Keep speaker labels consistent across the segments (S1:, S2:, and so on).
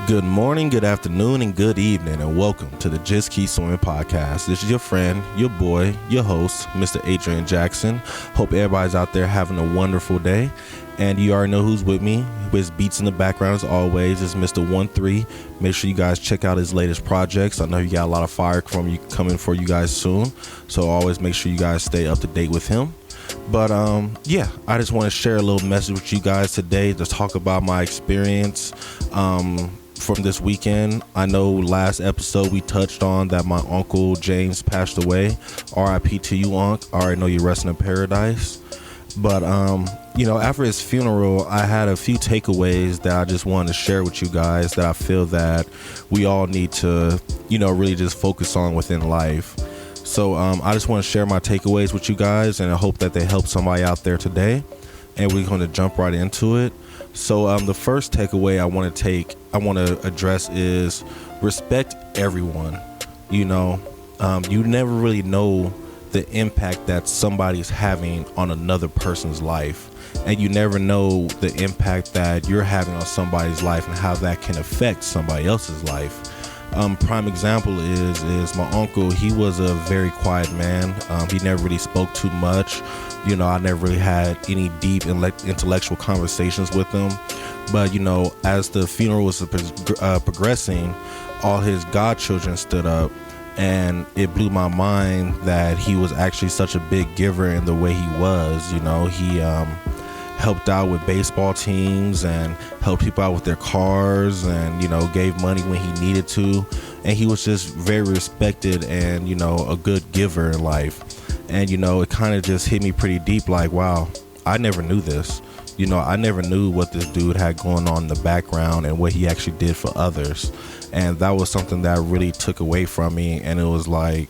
S1: Good morning, good afternoon, and good evening, and welcome to the Just Keep Swimming podcast. This is your friend, your boy, your host, Mr. Adrian Jackson. Hope everybody's out there having a wonderful day. And you already know who's with me. With beats in the background as always is Mr. 13. Make sure you guys check out his latest projects. I know he got a lot of fire coming for you guys soon. So always make sure you guys stay up to date with him. But I just want to share a little message with you guys today to talk about my experience from this weekend. I know last episode we touched on that my uncle James passed away. R.I.P to you, Unc. I already know you're resting in paradise. But after his funeral, I had a few takeaways that I just wanted to share with you guys that I feel that we all need to, really just focus on within life. So I just want to share my takeaways with you guys, and I hope that they help somebody out there today. And we're going to jump right into it. So the first takeaway I want to address is respect everyone. You never really know the impact that somebody's having on another person's life, and you never know the impact that you're having on somebody's life and how that can affect somebody else's life. Prime example is my uncle. He was a very quiet man. He never really spoke too much. I never really had any deep intellectual conversations with him. But, as the funeral was progressing, all his godchildren stood up, and it blew my mind that he was actually such a big giver in the way he was. He helped out with baseball teams and helped people out with their cars, and gave money when he needed to, and he was just very respected and a good giver in life. And it kind of just hit me pretty deep, like, wow, I never knew this. I never knew what this dude had going on in the background and what he actually did for others. And that was something that really took away from me. And it was like,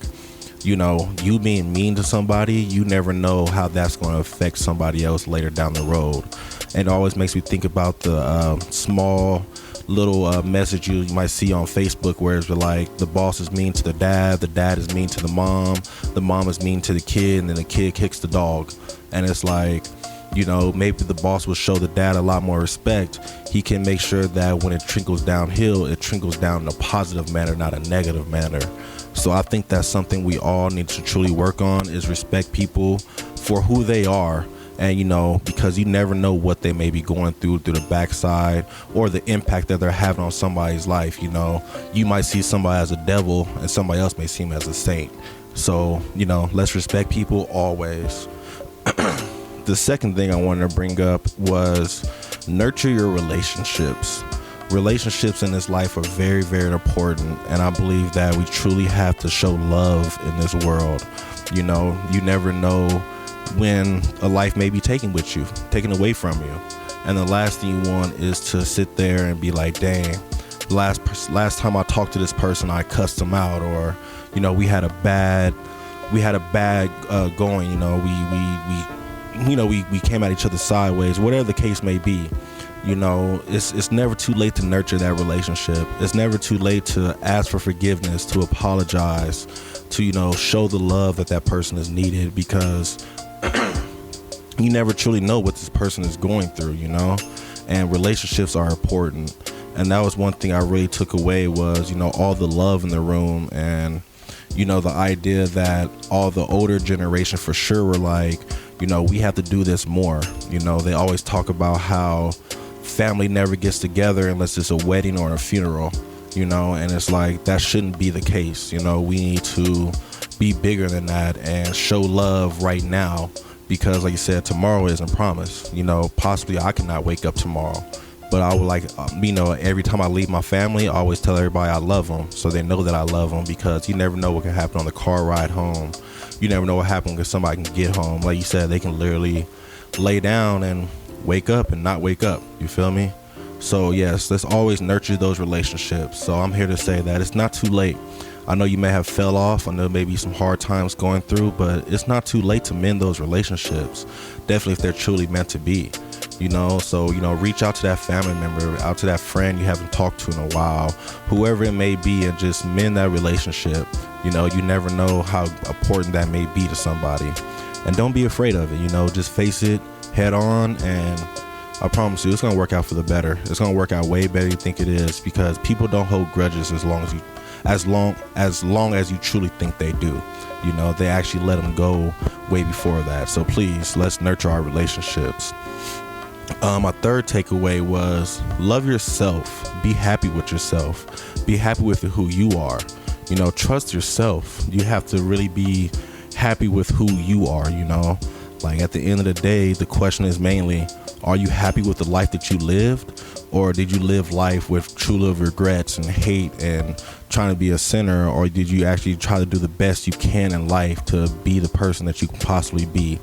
S1: you being mean to somebody, you never know how that's going to affect somebody else later down the road. And it always makes me think about the small little message you might see on Facebook where it's like the boss is mean to the dad is mean to the mom is mean to the kid, and then the kid kicks the dog. And it's like, maybe the boss will show the dad a lot more respect. He can make sure that when it trickles downhill, it trickles down in a positive manner, not a negative manner. So I think that's something we all need to truly work on, is respect people for who they are. And, because you never know what they may be going through the backside, or the impact that they're having on somebody's life. You might see somebody as a devil and somebody else may see him as a saint. So, let's respect people always. The second thing I wanted to bring up was nurture your relationships. Relationships in this life are very, very important, and I believe that we truly have to show love in this world. You never know when a life may be taken away from you, and the last thing you want is to sit there and be like, dang, last time I talked to this person, I cussed them out, or we had a bad going. We came at each other sideways, whatever the case may be. It's never too late to nurture that relationship. It's never too late to ask for forgiveness, to apologize, to, show the love that person is needed, because you never truly know what this person is going through, and relationships are important. And that was one thing I really took away was, all the love in the room, and, the idea that all the older generation for sure were like, we have to do this more. They always talk about how family never gets together unless it's a wedding or a funeral, and it's like, that shouldn't be the case. We need to be bigger than that and show love right now, because like you said, tomorrow isn't promised. Possibly I cannot wake up tomorrow, but I would like, every time I leave my family, I always tell everybody I love them, so they know that I love them, because you never know what can happen on the car ride home. You never know what happens when somebody can get home. Like you said, they can literally lay down and wake up and not wake up. You feel me? So yes, let's always nurture those relationships. So I'm here to say that it's not too late. I know you may have fell off. I know maybe some hard times going through, but it's not too late to mend those relationships. Definitely if they're truly meant to be. So reach out to that family member, out to that friend you haven't talked to in a while, whoever it may be, and just mend that relationship. You never know how important that may be to somebody, and don't be afraid of it. Just face it head on and I promise you, it's gonna work out for the better. It's gonna work out way better than you think it is, because people don't hold grudges as long as you truly think they do. You know, they actually let them go way before that. So please, let's nurture our relationships. My third takeaway was love yourself. Be happy with yourself. Be happy with who you are. You know, trust yourself. You have to really be happy with who you are, you know. Like, at the end of the day, the question is mainly, are you happy with the life that you lived? Or did you live life with true love, regrets, and hate, and trying to be a sinner? Or did you actually try to do the best you can in life to be the person that you can possibly be?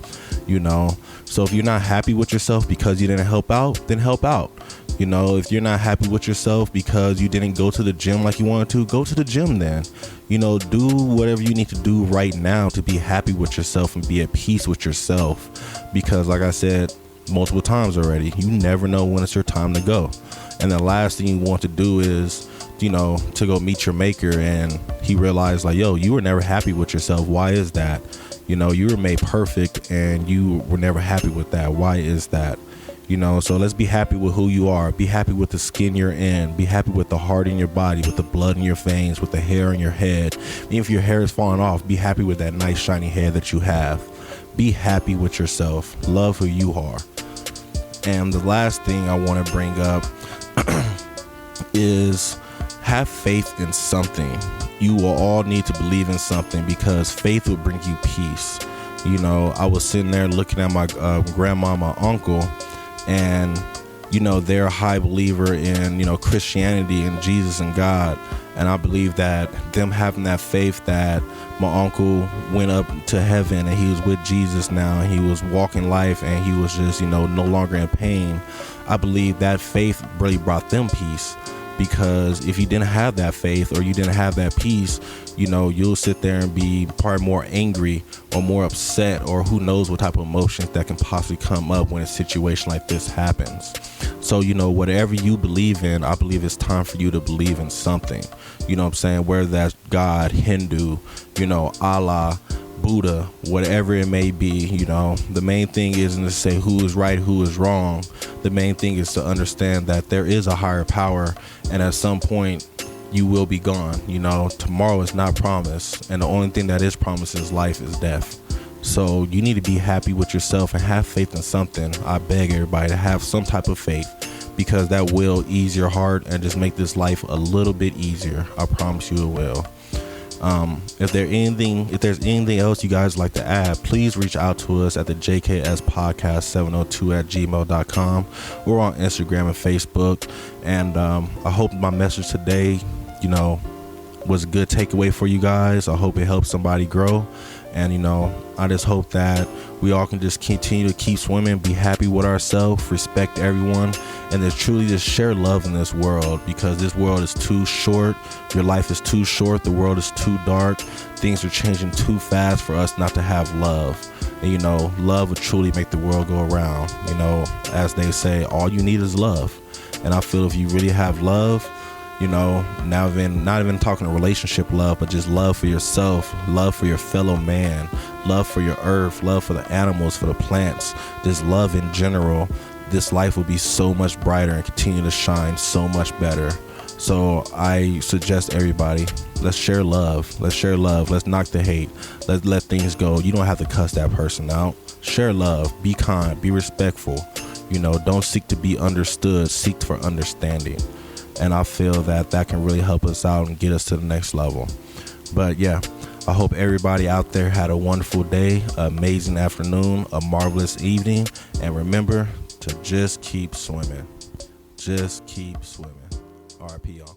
S1: You know, so if you're not happy with yourself because you didn't help out, then help out. You know, if you're not happy with yourself because you didn't go to the gym like you wanted to, go to the gym then. You know, do whatever you need to do right now to be happy with yourself and be at peace with yourself. Because like I said multiple times already, you never know when it's your time to go. And the last thing you want to do is, you know, to go meet your maker and he realized, like, yo, you were never happy with yourself. Why is that? You know, you were made perfect and you were never happy with that. Why is that? You know, so let's be happy with who you are. Be happy with the skin you're in. Be happy with the heart in your body, with the blood in your veins, with the hair in your head. Even if your hair is falling off, be happy with that nice shiny hair that you have. Be happy with yourself. Love who you are. And the last thing I want to bring up is have faith in something. You will all need to believe in something, because faith will bring you peace. You know, I was sitting there looking at my grandma, my uncle, and, you know, they're a high believer in, you know, Christianity and Jesus and God. And I believe that them having that faith that my uncle went up to heaven and he was with Jesus now, and he was walking life and he was just, you know, no longer in pain. I believe that faith really brought them peace. Because if you didn't have that faith or you didn't have that peace, you know, you'll sit there and be probably more angry or more upset, or who knows what type of emotions that can possibly come up when a situation like this happens. So, you know, whatever you believe in, I believe it's time for you to believe in something. You know what I'm saying? Whether that's God, Hindu, you know, Allah, Buddha, whatever it may be. You know, the main thing isn't to say who is right, who is wrong. The main thing is to understand that there is a higher power, and at some point you will be gone. You know, tomorrow is not promised, and the only thing that is promised is life, is death. So you need to be happy with yourself and have faith in something. I beg everybody to have some type of faith, because that will ease your heart and just make this life a little bit easier. I promise you it will. If there's anything else you guys like to add, please reach out to us at the JKS Podcast 702@gmail.com. We're on Instagram and Facebook. And I hope my message today, you know, was a good takeaway for you guys. I hope it helps somebody grow. And, you know, I just hope that we all can just continue to keep swimming, be happy with ourselves, respect everyone, and just truly just share love in this world, because this world is too short. Your life is too short. The world is too dark. Things are changing too fast for us not to have love. And, you know, love would truly make the world go around. You know, as they say, all you need is love. And I feel if you really have love, you know, not even talking relationship love, but just love for yourself, love for your fellow man, love for your earth, love for the animals, for the plants, just love in general, this life will be so much brighter and continue to shine so much better. So I suggest everybody, let's share love. Let's knock the hate. Let's let things go. You don't have to cuss that person out. Share love. Be kind. Be respectful. You know, don't seek to be understood. Seek for understanding. And I feel that can really help us out and get us to the next level. But yeah, I hope everybody out there had a wonderful day, amazing afternoon, a marvelous evening. And remember to just keep swimming. Just keep swimming. R.I.P. y'all.